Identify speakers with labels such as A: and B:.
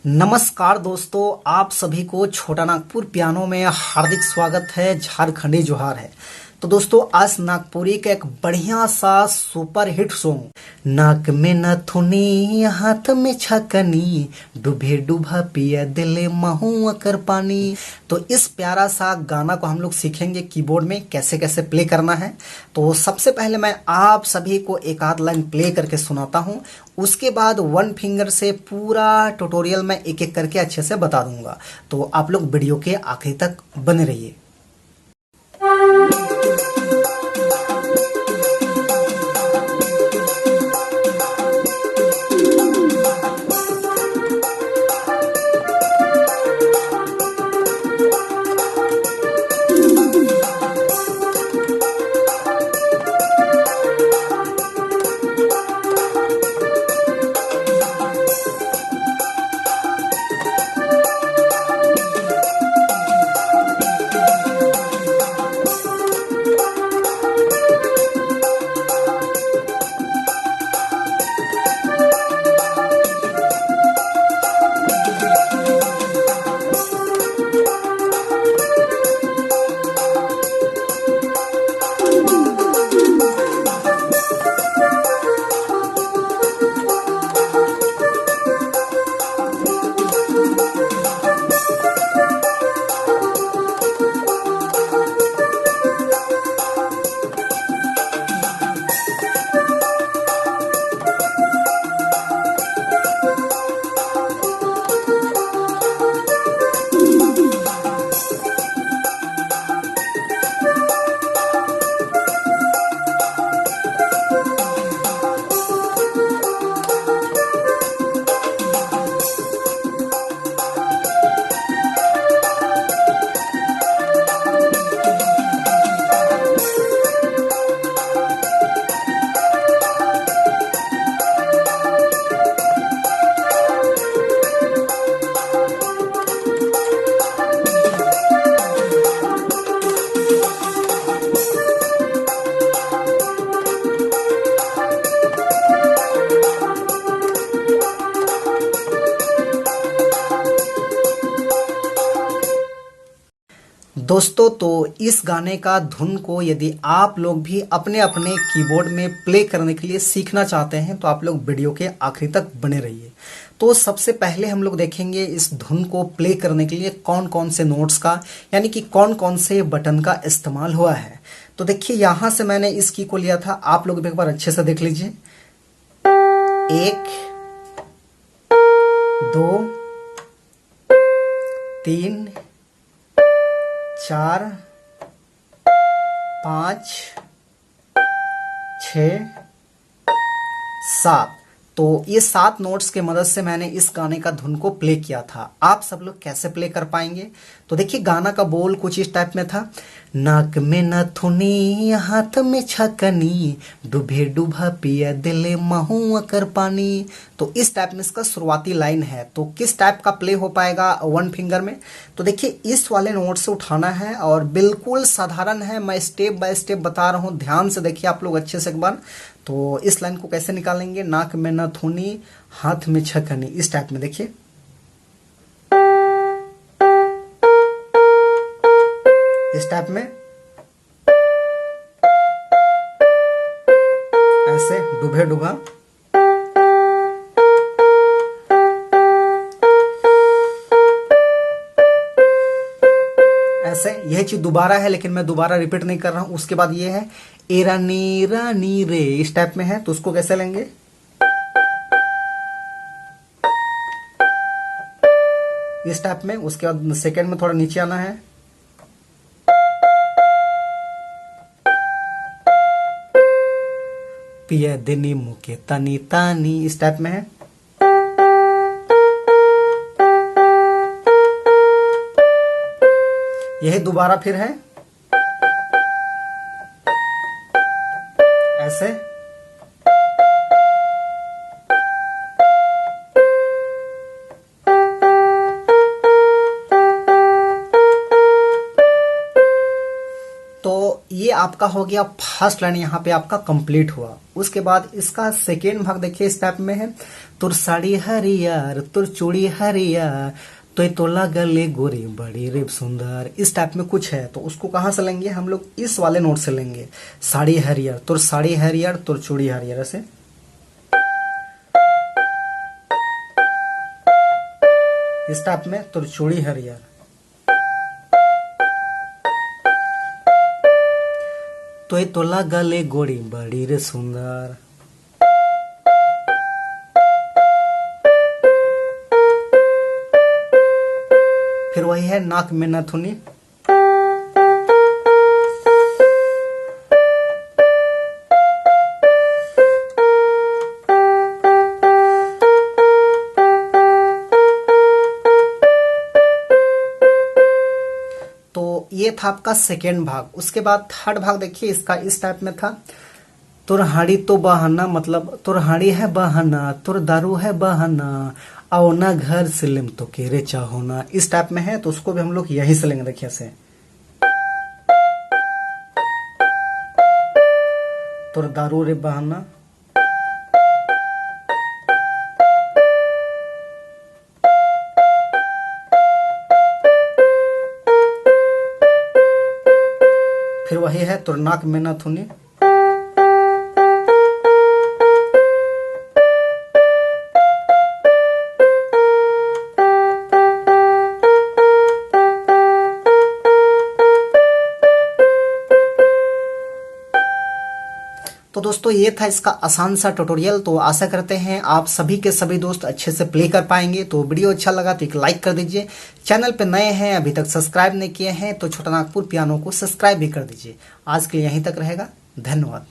A: नमस्कार दोस्तों, आप सभी को छोटा नागपुर पियानो में हार्दिक स्वागत है। झारखंडी जोहार है। तो दोस्तों, आज नागपुरी का एक बढ़िया सा सुपर हिट सॉन्ग नाक में नथुनी हाथ में छकनी डूबे डूबा पिया दिले महुआ कर पानी। तो इस प्यारा सा गाना को हम लोग सीखेंगे कीबोर्ड में कैसे कैसे प्ले करना है। तो सबसे पहले मैं आप सभी को एक आध लाइन प्ले करके सुनाता हूँ। उसके बाद वन फिंगर से पूरा ट्यूटोरियल मैं एक एक करके अच्छे से बता दूंगा। तो आप लोग वीडियो के आखिरी तक बने रहिए। दोस्तों, तो इस गाने का धुन को यदि आप लोग भी अपने अपने कीबोर्ड में प्ले करने के लिए सीखना चाहते हैं तो आप लोग वीडियो के आखिरी तक बने रहिए। तो सबसे पहले हम लोग देखेंगे इस धुन को प्ले करने के लिए कौन कौन से नोट्स का यानी कि कौन कौन से बटन का इस्तेमाल हुआ है। तो देखिए, यहां से मैंने इस की को लिया था। आप लोग एक बार अच्छे से देख लीजिए। 1 2 3 4 5 6 7। तो ये 7 नोट्स के मदद से मैंने इस गाने का धुन को प्ले किया था। आप सब लोग कैसे प्ले कर पाएंगे? तो देखिए, गाना का बोल कुछ इस टाइप में था। नाक में नथुनी हाथ में छकनी डूबे डूबा पिया दिले महुआ कर पानी। तो इस टाइप में इसका शुरुआती लाइन है। तो किस टाइप का प्ले हो पाएगा वन फिंगर में? तो देखिए, इस वाले नोट से उठाना है और बिल्कुल साधारण है। मैं स्टेप बाय स्टेप बता रहा हूँ, ध्यान से देखिए आप लोग अच्छे से एक बार। तो इस लाइन को कैसे निकालेंगे? नाक में नथुनी हाथ में छकनी, इस टाइप में देखिए। इस टाइप में ऐसे डूबे डूबा। ऐसे यह चीज दोबारा है, लेकिन मैं दोबारा रिपीट नहीं कर रहा हूं। उसके बाद ये है एरा नीरा नी रे, इस टाइप में है। तो उसको कैसे लेंगे? इस टाइप में। उसके बाद सेकंड में थोड़ा नीचे आना है। पिया दिनी मुके तनी तानी, इस टाइप में है। यही दोबारा फिर है ऐसे। तो ये ये आपका हो गया फर्स्ट लाइन, यहाँ पे आपका कंप्लीट हुआ। उसके बाद इसका सेकेंड भाग देखिए इस टाइप में है, तुर साड़ी हरियर तुर चूड़ी हरियर तो लगले गोरी बड़ी रे सुंदर। इस टाइप में कुछ है, तो उसको कहाँ से लेंगे हम लोग, इस वाले नोट से लेंगे। साड़ी हरियर तुर चूड़ी हरियर, ऐसे। इस टाइप में तुर चूड़ी हरियर, तो लगले गोरी बड़ी रे सुंदर। फिर वही है नाक में नथुनी, तो ये था आपका सेकेंड भाग। उसके बाद थर्ड भाग देखिए इसका इस टाइप में था, तुर हाड़ी तो बहाना, मतलब तुर हाड़ी है बहाना तुर दारू है बहाना आओ ना घर से लिम तो केरे चाहो ना। इस टाइप में है, तो उसको भी हम लोग यही से लेंगे, देखिए ऐसे। तुर दारू रे बहाना, फिर वही है तुर नाक में नथुनी, तो दोस्तों ये था इसका आसान सा ट्यूटोरियल। तो आशा करते हैं आप सभी के सभी दोस्त अच्छे से प्ले कर पाएंगे। तो वीडियो अच्छा लगा तो एक लाइक कर दीजिए, चैनल पे नए हैं अभी तक सब्सक्राइब नहीं किए हैं तो छोटा नागपुर पियानो को सब्सक्राइब भी कर दीजिए। आज के लिए यहीं तक रहेगा, धन्यवाद।